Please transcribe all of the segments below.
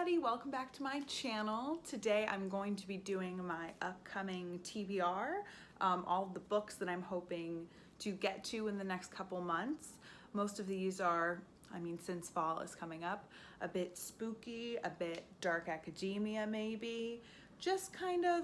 everybody, welcome back to my channel. Today I'm going to be doing my upcoming TBR, all of the books that I'm hoping to get to in the next couple months. Most of these are, since fall is coming up, a bit spooky, a bit dark academia maybe, just kind of,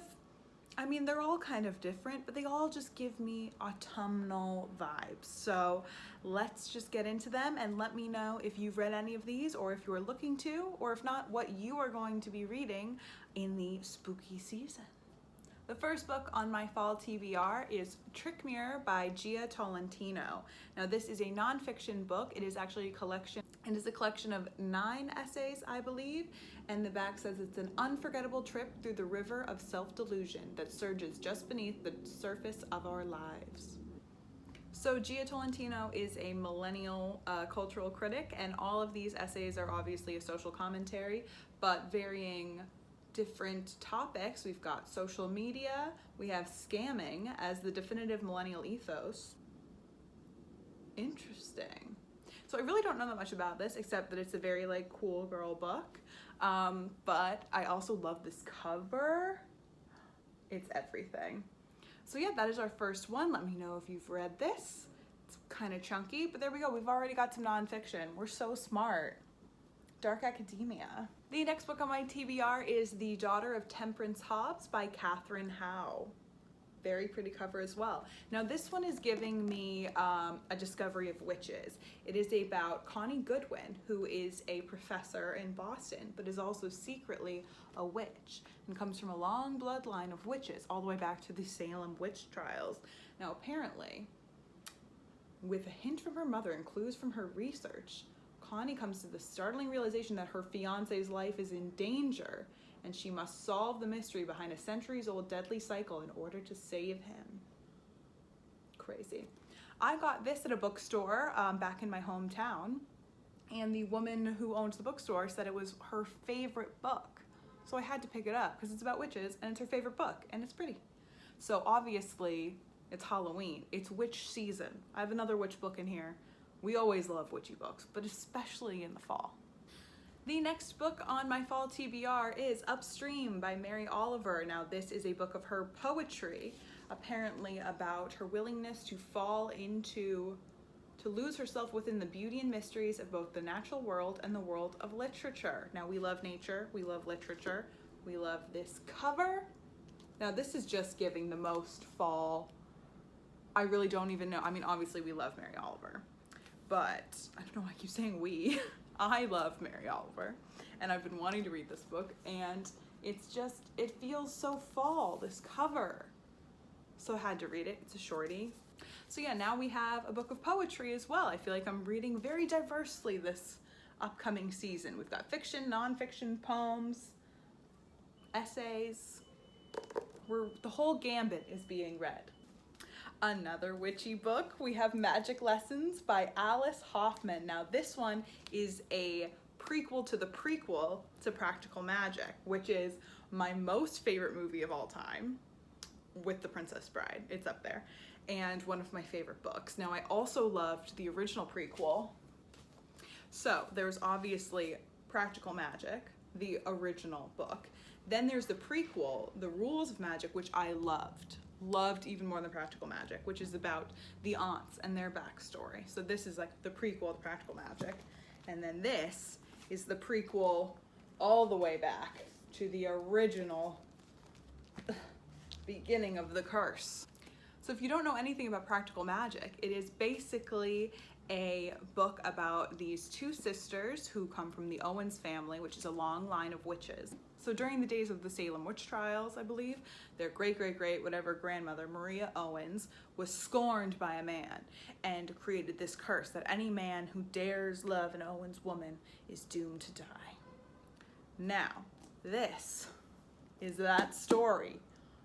they're all kind of different, but they all just give me autumnal vibes. So let's just get into them and let me know if you've read any of these or if you're looking to, or if not, what you are going to be reading in the spooky season. The first book on my fall TBR is Trick Mirror by Jia Tolentino. Now this is a nonfiction book. It is actually a collection. It is a collection of 9 essays, I believe, and the back says it's an unforgettable trip through the river of self-delusion that surges just beneath the surface of our lives. So Jia Tolentino is a millennial cultural critic, and all of these essays are obviously a social commentary, but varying different topics. We've got social media, we have scamming as the definitive millennial ethos. Interesting. So I really don't know that much about this, except that it's a very cool girl book. But I also love this cover. It's everything. So yeah, that is our first one. Let me know if you've read this. It's kind of chunky, but there we go. We've already got some nonfiction. We're so smart. Dark academia. The next book on my TBR is The Daughter of Temperance Hobbs by Katherine Howe. Very pretty cover as well. Now this one is giving me a discovery of witches. It is about Connie Goodwin, who is a professor in Boston, but is also secretly a witch and comes from a long bloodline of witches all the way back to the Salem witch trials. Now apparently, with a hint from her mother and clues from her research, Connie comes to the startling realization that her fiance's life is in danger and she must solve the mystery behind a centuries-old deadly cycle in order to save him. Crazy. I got this at a bookstore back in my hometown, and the woman who owns the bookstore said it was her favorite book. So I had to pick it up because it's about witches and it's her favorite book and it's pretty. So obviously it's Halloween, it's witch season. I have another witch book in here. We always love witchy books, but especially in the fall. The next book on my fall TBR is Upstream by Mary Oliver. Now this is a book of her poetry, apparently about her willingness to lose herself within the beauty and mysteries of both the natural world and the world of literature. Now we love nature, we love literature, we love this cover. Now this is just giving the most fall. I really don't even know. Obviously we love Mary Oliver, but I don't know why I keep saying we. I love Mary Oliver, and I've been wanting to read this book, and it feels so fall, this cover. So I had to read it. It's a shorty. So yeah, now we have a book of poetry as well. I feel like I'm reading very diversely this upcoming season. We've got fiction, nonfiction, poems, essays. The whole gambit is being read. Another witchy book, we have Magic Lessons by Alice Hoffman. Now this one is a prequel to the prequel to Practical Magic, which is my most favorite movie of all time, with The Princess Bride. It's up there, and one of my favorite books. Now I also loved the original prequel. So there's obviously Practical Magic, the original book. Then there's the prequel, The Rules of Magic, which I loved even more than Practical Magic, which is about the aunts and their backstory. So this is the prequel to Practical Magic. And then this is the prequel all the way back to the original beginning of the curse. So if you don't know anything about Practical Magic, it is basically a book about these 2 sisters who come from the Owens family, which is a long line of witches. So during the days of the Salem witch trials, I believe, their great-great-great-whatever grandmother, Maria Owens, was scorned by a man and created this curse that any man who dares love an Owens woman is doomed to die. Now, this is that story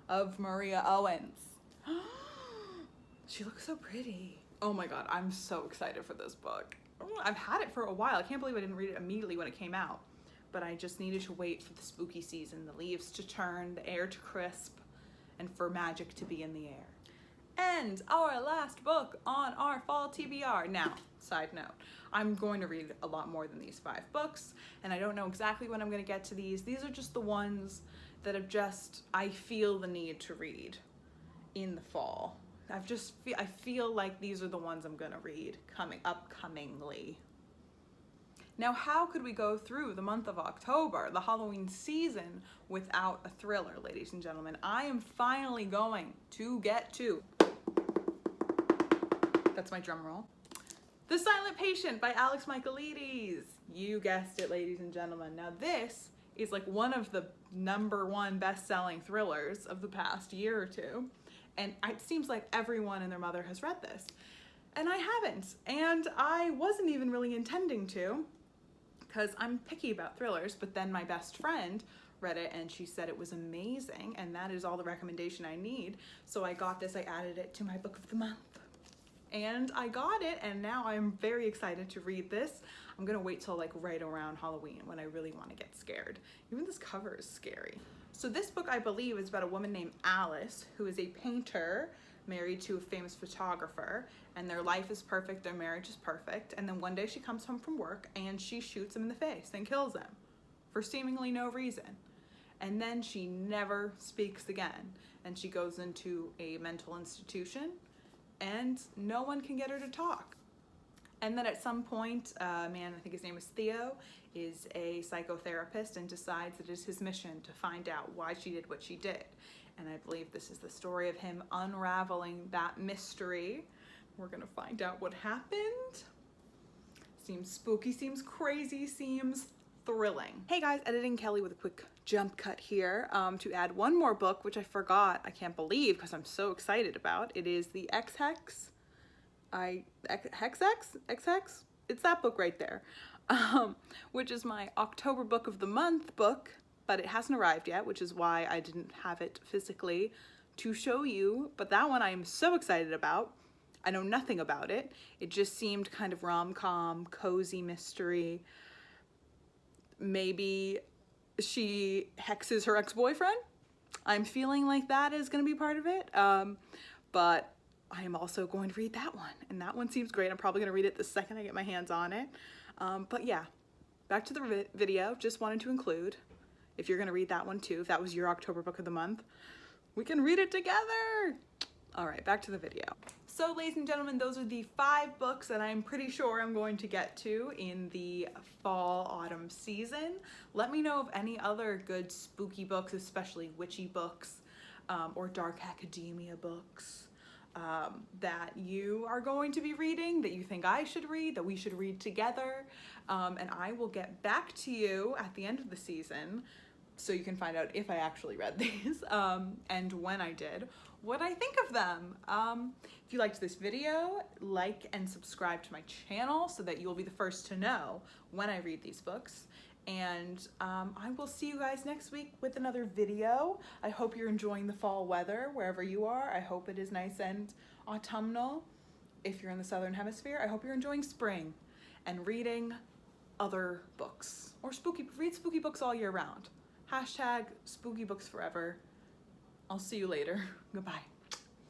of Maria Owens. She looks so pretty. Oh my God, I'm so excited for this book. I've had it for a while. I can't believe I didn't read it immediately when it came out. But I just needed to wait for the spooky season, the leaves to turn, the air to crisp, and for magic to be in the air. And our last book on our fall TBR. Now, side note, I'm going to read a lot more than these 5 books, and I don't know exactly when I'm going to get to these. These are just the ones that I feel the need to read in the fall. I feel like these are the ones I'm going to read upcomingly. Now, how could we go through the month of October, the Halloween season, without a thriller, ladies and gentlemen? I am finally going to get to, that's my drum roll, The Silent Patient by Alex Michaelides. You guessed it, ladies and gentlemen. Now, this is like one of the #1 best-selling thrillers of the past year or two, and it seems like everyone and their mother has read this. And I haven't, and I wasn't even really intending to, because I'm picky about thrillers, but then my best friend read it and she said it was amazing, and that is all the recommendation I need. So I got this, I added it to my book of the month. And I got it, and now I'm very excited to read this. I'm gonna wait till like right around Halloween when I really want to get scared. Even this cover is scary. So this book, I believe, is about a woman named Alice who is a painter married to a famous photographer, and their life is perfect, their marriage is perfect, and then one day she comes home from work and she shoots him in the face and kills him for seemingly no reason. And then she never speaks again, and she goes into a mental institution and no one can get her to talk. And then at some point, a man, I think his name is Theo, is a psychotherapist and decides it is his mission to find out why she did what she did. And I believe this is the story of him unraveling that mystery. We're gonna find out what happened. Seems spooky, seems crazy, seems thrilling. Hey guys, Editing Kelly with a quick jump cut here to add one more book, which I forgot, I can't believe, because I'm so excited about. It is the Hex? It's that book right there, which is my October book of the month book, but it hasn't arrived yet, which is why I didn't have it physically to show you. But that one I am so excited about. I know nothing about it. It just seemed kind of rom-com, cozy mystery. Maybe she hexes her ex-boyfriend. I'm feeling like that is going to be part of it. But I am also going to read that one, and that one seems great. I'm probably going to read it the second I get my hands on it. But yeah, back to the video. Just wanted to include, if you're going to read that one too, if that was your October book of the month, we can read it together. All right, back to the video. So ladies and gentlemen, those are the 5 books that I'm pretty sure I'm going to get to in the fall-autumn season. Let me know of any other good spooky books, especially witchy books, or dark academia books, that you are going to be reading, that you think I should read, that we should read together. And I will get back to you at the end of the season so you can find out if I actually read these, and when I did, what I think of them. If you liked this video, like and subscribe to my channel so that you'll be the first to know when I read these books. And I will see you guys next week with another video. I hope you're enjoying the fall weather wherever you are. I hope it is nice and autumnal. If you're in the Southern Hemisphere, I hope you're enjoying spring and reading other books, or read spooky books all year round. #spooky books forever. I'll see you later. Goodbye.